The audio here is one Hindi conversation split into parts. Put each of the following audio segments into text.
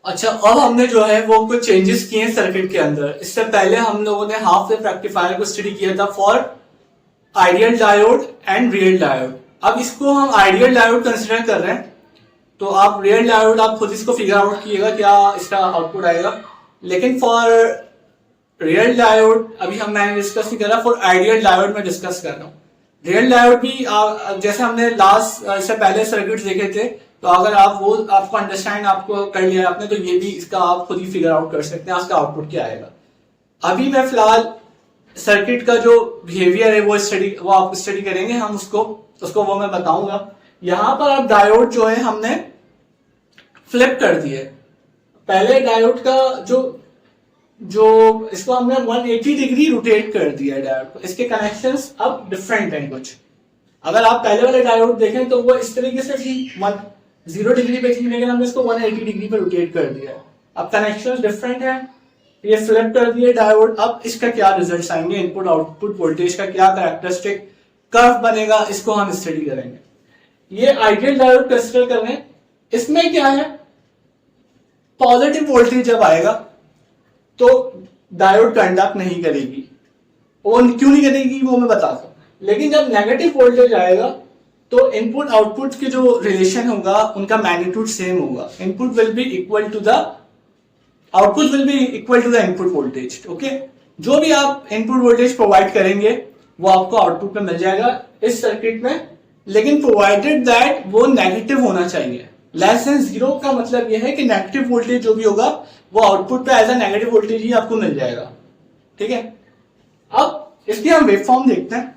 अच्छा, अब हमने जो है वो कुछ चेंजेस किए हैं सर्किट के अंदर। इससे पहले हम लोगों ने हाफ वेव रेक्टिफायर को स्टडी किया था for ideal diode and real diode. अब इसको हम आइडियल डायोड कंसिडर कर रहे हैं, तो आप रियल डायोड आप खुद इसको फिगर आउट कीजिएगा क्या इसका आउटपुट आएगा। लेकिन फॉर रियल डायोड अभी मैंने डिस्कस नहीं करा, फॉर आइडियल डायोड में डिस्कस कर रहा हूँ। रियल डायोड भी जैसे हमने लास्ट इससे पहले सर्किट देखे थे, तो अगर आप वो आपको अंडरस्टैंड आपको कर लिया आपने, तो ये भी इसका आप खुद ही फिगर आउट कर सकते हैं इसका आउटपुट क्या आएगा। अभी मैं फिलहाल सर्किट का जो बिहेवियर है वो आप स्टडी करेंगे, हम उसको उसको वो मैं बताऊंगा। यहां पर अब डायोड जो है हमने फ्लिप कर दिए। पहले डायोड का जो जो इसको हमने 180 डिग्री रोटेट कर दिया है डायोड को। इसके कनेक्शंस अब डिफरेंट हैं कुछ। अगर आप पहले वाले डायोड देखें तो वो इस तरीके से थी 0 डिग्री पे थी, लेकिन हमने इसको 180 डिग्री पे रोटेट कर दिया है। अब कनेक्शंस डिफरेंट है, ये फ्लिप कर दिए डायोड। अब इसका क्या रिजल्ट्स आएंगे, इनपुट आउटपुट वोल्टेज का क्या कैरेक्टरिस्टिक कर्व बनेगा, इसको हम स्टडी करेंगे। ये आइडियल डायोड कंसिडर कर रहे हैं। इसमें क्या है, पॉजिटिव वोल्टेज जब आएगा तो डायोड कंडक्ट नहीं करेगी। वो क्यों नहीं करेगी वो मैं बताता हूं। लेकिन जब नेगेटिव वोल्टेज आएगा तो इनपुट आउटपुट के जो रिलेशन होगा उनका मैग्नीट्यूड सेम होगा। Input will be equal to the output will be equal to the input voltage. Okay, जो भी आप इनपुट वोल्टेज प्रोवाइड करेंगे वो आपको आउटपुट में मिल जाएगा इस सर्किट में। लेकिन प्रोवाइडेड दैट वो नेगेटिव होना चाहिए। लेस देन जीरो का मतलब यह है कि नेगेटिव वोल्टेज जो भी होगा वो आउटपुट पे एज अ नेगेटिव वोल्टेज ही आपको मिल जाएगा। ठीक है, अब इसकी हम वेवफॉर्म देखते हैं।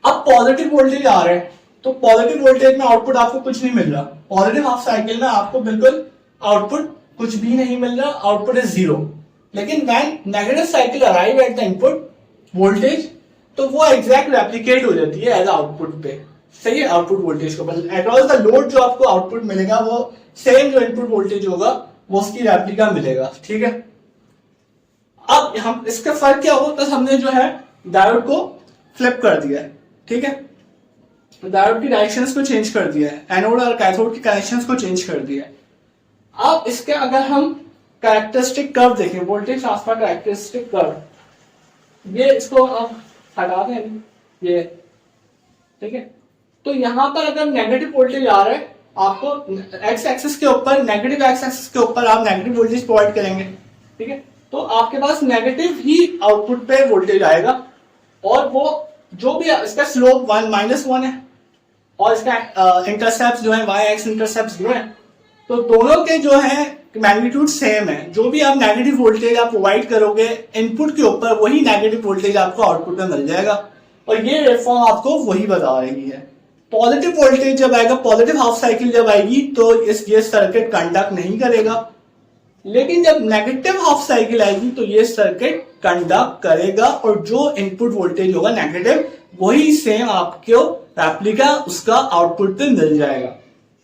अब पॉजिटिव वोल्टेज आ रहा है तो पॉजिटिव वोल्टेज में आउटपुट आपको कुछ नहीं मिल रहा। पॉजिटिव हाफ साइकिल में आपको बिल्कुल आउटपुट कुछ भी नहीं मिल रहा, आउटपुट इज जीरो। लेकिन when negative cycle arrive at the input voltage तो वो एग्जैक्ट रेप्लिकेट हो जाती है एज आउटपुट पे। सही है, आउटपुट वोल्टेज को अक्रॉस द लोड जो आपको आउटपुट मिलेगा वो सेम जो इनपुट वोल्टेज होगा वो उसकी रेप्लिका मिलेगा। ठीक है, अब हम इसका फर्क क्या होगा, बस हमने जो है डायोड को फ्लिप कर दिया है। ठीक है, डायोड की डायरेक्शंस को चेंज कर दिया है, एनोड और कैथोड की कनेक्शंस को चेंज कर दिया है। अब इसके अगर हम कैरेक्टरिस्टिक कर्व देखें, वोल्टेज ट्रांसफर कैरेक्टरिस्टिक कर्व, ये इसको हम हटा दें ये। ठीक है, तो यहां पर अगर नेगेटिव वोल्टेज आ रहा है आपको एक्स एक्सिस के ऊपर, नेगेटिव एक्स एक्सिस के ऊपर आप नेगेटिव वोल्टेज प्रोवाइड करेंगे। ठीक है, तो आपके पास नेगेटिव ही आउटपुट पे वोल्टेज आएगा और वो जो भी इसका स्लोप -1 है और इसका इंटरसेप्ट जो है वाई एक्स इंटरसेप्ट जो है, तो दोनों के जो है मैग्नीट्यूड सेम है। जो भी आप नेगेटिव वोल्टेज आप प्रोवाइड करोगे इनपुट के ऊपर वही नेगेटिव वोल्टेज आपको आउटपुट में मिल जाएगा। और ये वेवफॉर्म आपको वही बता रही है। पॉजिटिव वोल्टेज जब आएगा, पॉजिटिव हाफ साइकिल जब आएगी तो ये सर्किट कंडक्ट नहीं करेगा। लेकिन जब नेगेटिव हाफ साइकिल आएगी तो ये सर्किट कंडक्ट करेगा और जो इनपुट वोल्टेज होगा नेगेटिव वही सेम आपको रेप्लिका उसका आउटपुट पे मिल जाएगा।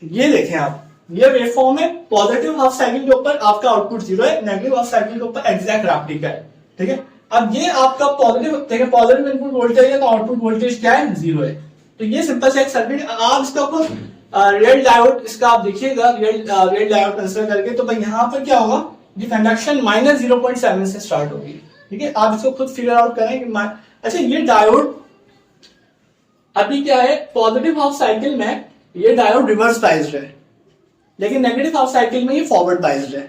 ये देखें आप, ये वेवफॉर्म है। पॉजिटिव हाफ साइकिल के ऊपर आपका आउटपुट जीरो है, नेगेटिव हाफ साइकिल के ऊपर एग्जैक्ट रेप्लिका है। ठीक है, अब ये आपका पॉजिटिव देखिए, पॉजिटिव इनपुट वोल्टेज है तो आउटपुट वोल्टेज क्या है, जीरो है। तो ये सिंपल सा एक सर्किट। आप इसका रियल डायोड इसका आप देखिएगा, रियल डायोड कंसिडर करके, तो भाई यहां पर क्या होगा, ये कंडक्शन -0.7 से स्टार्ट होगी। ठीक है, आप इसको खुद फिगर आउट करें कि अच्छा ये डायोड अभी क्या है, पॉजिटिव हाफ साइकिल में ये डायोड रिवर्स बाइज्ड है, लेकिन नेगेटिव हाफ साइकिल में ये फॉरवर्ड बाइज्ड है।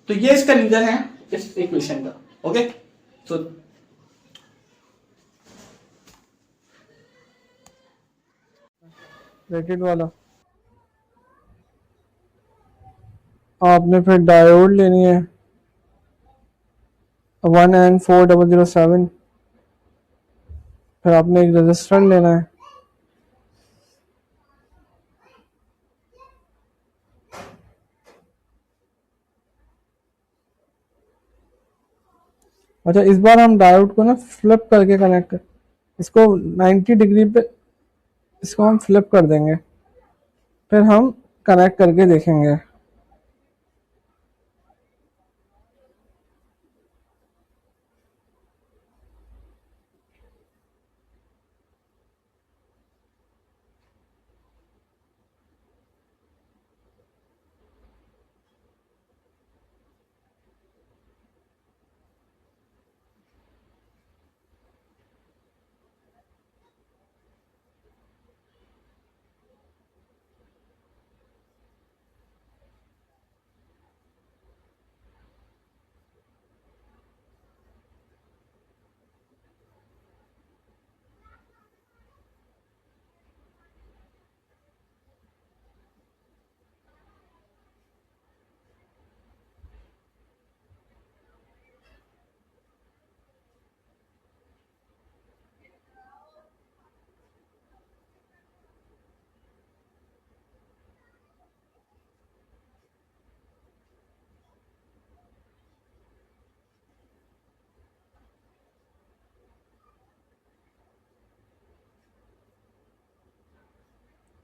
तो ये इसका रीजन है इस इक्वेशन का। ओके, तो रैकेट वाला आपने फिर डायोड लेनी है 1N4007। फिर आपने एक रजिस्टर लेना है। अच्छा, इस बार हम डायोड को ना फ्लिप करके कनेक्ट कर, इसको 90 डिग्री पे इसको हम फ्लिप कर देंगे, फिर हम कनेक्ट करके देखेंगे।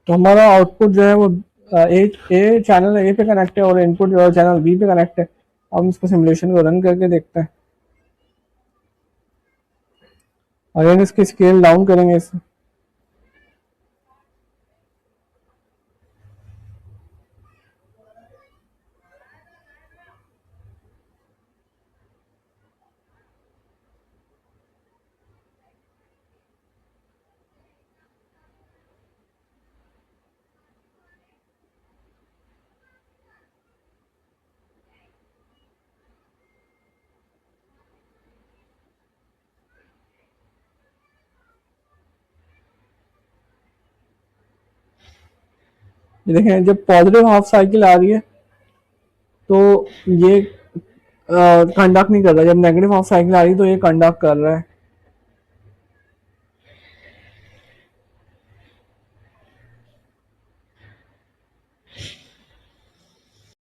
तो हमारा आउटपुट जो है वो ए चैनल ए पे कनेक्ट है और इनपुट जो है चैनल बी पे कनेक्ट है। अब हम इसको सिमुलेशन को रन करके देखते हैं। अगेन इसकी स्केल डाउन करेंगे इसे। ये देखें जब पॉजिटिव हाफ साइकिल आ रही है तो ये कंडक्ट नहीं कर रहा, जब नेगेटिव हाफ साइकिल आ रही है तो ये कंडक्ट कर रहा है।